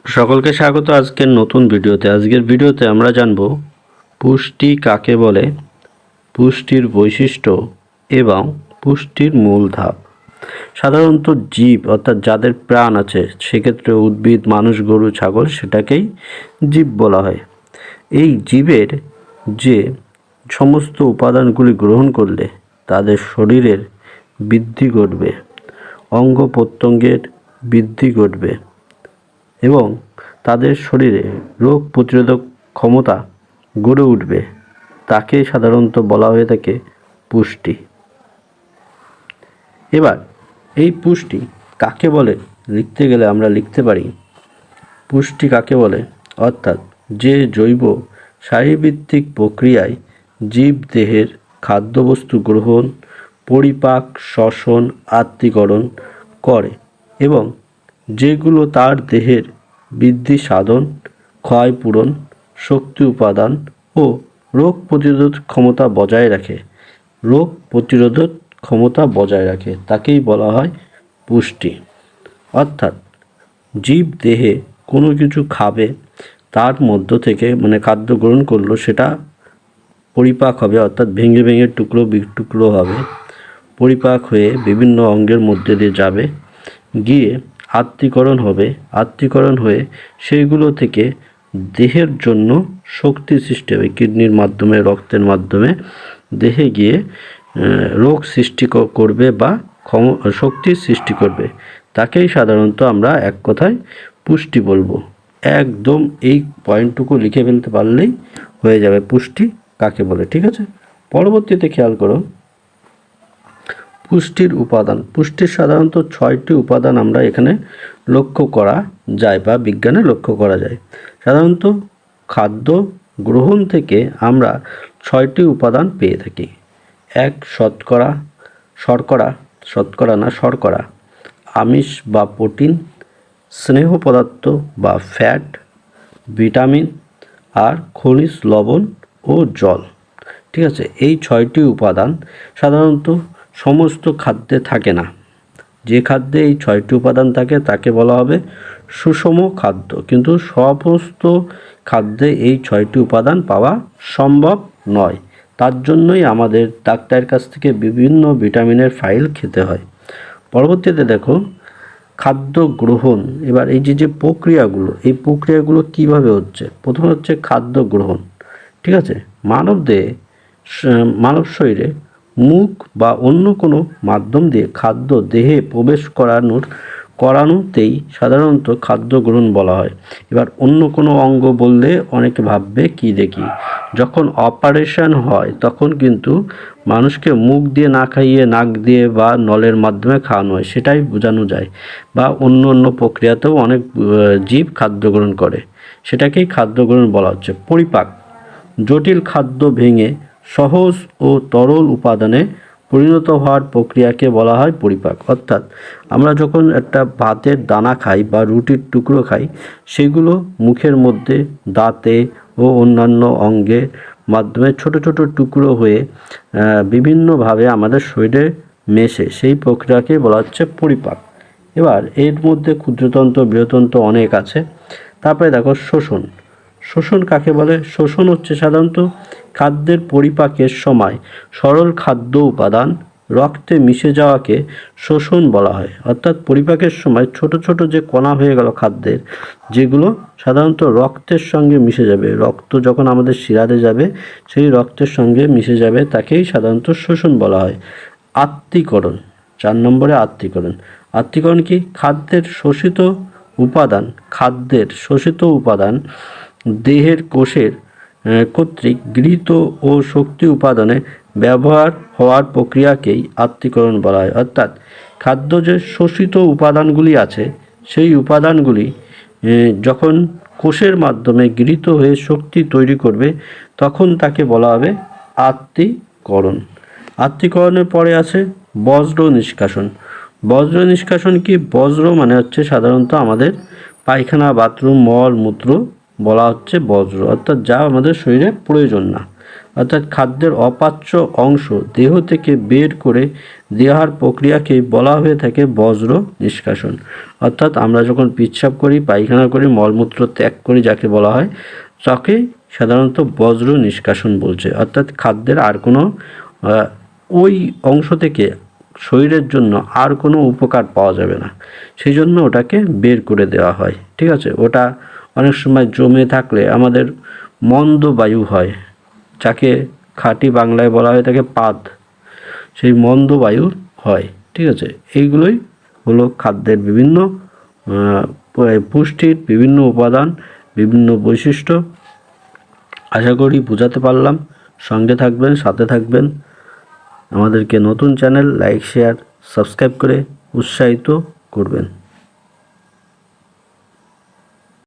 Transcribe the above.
সকলকে স্বাগত আজকের নতুন ভিডিওতে। আজকের ভিডিওতে আমরা জানব পুষ্টি কাকে বলে, পুষ্টির বৈশিষ্ট্য এবং পুষ্টির মূল ধাপ। সাধারণত জীব অর্থাৎ যাদের প্রাণ আছে, সেক্ষেত্রে উদ্ভিদ, মানুষ, গরু, ছাগল, সেটাকেই জীব বলা হয়। এই জীবের যে সমস্ত উপাদানগুলি গ্রহণ করলে তাদের শরীরের বৃদ্ধি ঘটবে, অঙ্গ প্রত্যঙ্গের বৃদ্ধি ঘটবে এবং তাদের শরীরে রোগ প্রতিরোধক ক্ষমতা গড়ে উঠবে, তাকে সাধারণত বলা হয়ে থাকে পুষ্টি। এবার এই পুষ্টি কাকে বলে লিখতে গেলে আমরা লিখতে পারি, পুষ্টি কাকে বলে অর্থাৎ যে জৈব শারীরবৃত্তিক প্রক্রিয়ায় জীব দেহের খাদ্যবস্তু গ্রহণ, পরিপাক, শ্বসন, আত্তীকরণ করে এবং যেগুলো তার দেহের বৃদ্ধি সাধন, ক্ষয়পূরণ, শক্তি উপাদান ও রোগ প্রতিরোধ ক্ষমতা বজায় রাখে, তাকেই বলা হয় পুষ্টি। অর্থাৎ জীব দেহে কোনো কিছু খাবে, তার মধ্য থেকে খাদ্য গ্রহণ করলো, সেটা পরিপাক হবে, অর্থাৎ ভেঙে ভেঙে টুকরো বিটুকরো হবে, পরিপাক হয়ে বিভিন্ন অঙ্গের মধ্যে দিয়ে যাবে, গিয়ে আত্তীকরণ হয়ে সেইগুলো থেকে দেহের জন্য শক্তি সৃষ্টি হবে, কিডনির মাধ্যমে, রক্তের মাধ্যমে দেহে গিয়ে রোগ সৃষ্টি করবে বা শক্তির সৃষ্টি করবে, তাকেই সাধারণত আমরা এক কথায় পুষ্টি বলবো। একদম এই পয়েন্টটুকু লিখে ফেলতে পারলেই হয়ে যাবে পুষ্টি কাকে বলে। ঠিক আছে, পরবর্তীতে খেয়াল করো পুষ্টির উপাদান। পুষ্টির সাধারণত 6টি উপাদান আমরা এখানে লক্ষ্য করা যায় বা বিজ্ঞানে লক্ষ্য করা যায়। সাধারণত খাদ্য গ্রহণ থেকে আমরা 6টি উপাদান পেয়ে থাকি। 1 শর্করা, আমিষ বা প্রোটিন, স্নেহ পদার্থ বা ফ্যাট, ভিটামিন আর খনিজ লবণ ও জল। ঠিক আছে, এই 6টি উপাদান সাধারণত সমস্ত খাদ্যে থাকে না। যে খাদ্যে এই 6টি উপাদান থাকে তাকে বলা হবে সুষম খাদ্য, কিন্তু সমস্ত খাদ্যে এই 6টি উপাদান পাওয়া সম্ভব নয়। তার জন্যই আমাদের ডাক্তারের কাছ থেকে বিভিন্ন ভিটামিনের ফাইল খেতে হয়। পরবর্তীতে দেখো খাদ্য গ্রহণ। এবার এই যে প্রক্রিয়াগুলো কিভাবে হচ্ছে। প্রথমে হচ্ছে খাদ্য গ্রহণ। ঠিক আছে, মানব শরীরে মুখ বা অন্য কোনো মাধ্যম দিয়ে খাদ্য দেহে প্রবেশ করানোতেই সাধারণত খাদ্য গ্রহণ বলা হয়। এবার অন্য কোনো অঙ্গ বললে অনেকে ভাববে কি দেখি, যখন অপারেশন হয় তখন কিন্তু মানুষকে মুখ দিয়ে না খাইয়ে নাক দিয়ে বা নলের মাধ্যমে খাওয়ানো হয়, সেটাই বোঝানো যায়। বা অন্য প্রক্রিয়াতেও অনেক জীব খাদ্য গ্রহণ করে, সেটাকেই খাদ্য গ্রহণ বলা হচ্ছে। পরিপাক, জটিল খাদ্য ভেঙে সহজ ও তরল উপাদানে পরিণত হওয়ার প্রক্রিয়াকে বলা হয় পরিপাক। অর্থাৎ আমরা যখন একটা ভাতের দানা খাই বা রুটির টুকরো খাই, সেগুলো মুখের মধ্যে, দাঁতে ও অন্যান্য অঙ্গের মাধ্যমে ছোট ছোট টুকরো হয়ে বিভিন্নভাবে আমাদের শরীরে মেশে, সেই প্রক্রিয়াকে বলা হচ্ছে পরিপাক। এবার এর মধ্যে ক্ষুদ্রতন্ত্র, বৃহত্তন্ত্র অনেক আছে। তারপরে দেখো শোষণ কাকে বলে। শোষণ হচ্ছে সাধারণত খাদ্যের পরিপাকের সময় সরল খাদ্য উপাদান রক্তে মিশে যাওয়াকে শোষণ বলা হয়। অর্থাৎ পরিপাকের সময় ছোট ছোট যে কণা হয়ে গেল খাদ্যের, যেগুলো সাধারণত রক্তের সঙ্গে মিশে যাবে, রক্ত যখন আমাদের শিরাতে যাবে সেই রক্তের সঙ্গে মিশে যাবে, তাকেই সাধারণত শোষণ বলা হয়। আত্তীকরণ, 4 নম্বরে আত্তীকরণ কি, খাদ্যের শোষিত উপাদান দেহের কোষের কর্তৃক গৃহীত ও শক্তি উপাদানে ব্যবহার হওয়ার প্রক্রিয়াকেই আত্তীকরণ বলা হয়। অর্থাৎ খাদ্য যে শোষিত উপাদানগুলি আছে, সেই উপাদানগুলি যখন কোষের মাধ্যমে গৃহীত হয়ে শক্তি তৈরি করবে, তখন তাকে বলা হবে আত্তীকরণ। আত্তীকরণের পরে আছে বজ্র নিষ্কাশন কি, বজ্র মানে হচ্ছে সাধারণত আমাদের পায়খানা, বাথরুম, মল মূত্র বলা হচ্ছে বজ্র, অর্থাৎ যা আমাদের শরীরে প্রয়োজন না, অর্থাৎ খাদ্যের অপাচ্য অংশ দেহ থেকে বের করে দেওয়ার প্রক্রিয়াকেই বলা হয়ে থাকে বজ্র নিষ্কাশন। অর্থাৎ আমরা যখন পেচ্ছাপ করি, পায়খানা করি, মলমূত্র ত্যাগ করি, যাকে বলা হয়, তাকে সাধারণত বজ্র নিষ্কাশন বলছে। অর্থাৎ খাদ্যের আর কোনো ওই অংশ থেকে শরীরের জন্য আর কোনো উপকার পাওয়া যাবে না, সেই জন্য ওটাকে বের করে দেওয়া হয়। ঠিক আছে, ওটা অনেক সময় জমে থাকলে আমাদের মন্দ বায়ু হয়, যাকে খাঁটি বাংলায় বলা হয় থাকে পাদ, সেই মন্দ বায়ু হয়। ঠিক আছে, এইগুলোই হলো খাদ্যের বিভিন্ন পুষ্টির বিভিন্ন উপাদান, বিভিন্ন বৈশিষ্ট্য। আশা করি বোঝাতে পারলাম। সঙ্গে থাকবেন, সাথে থাকবেন। আমাদেরকে নতুন চ্যানেল লাইক, শেয়ার, সাবস্ক্রাইব করে উৎসাহিত করবেন।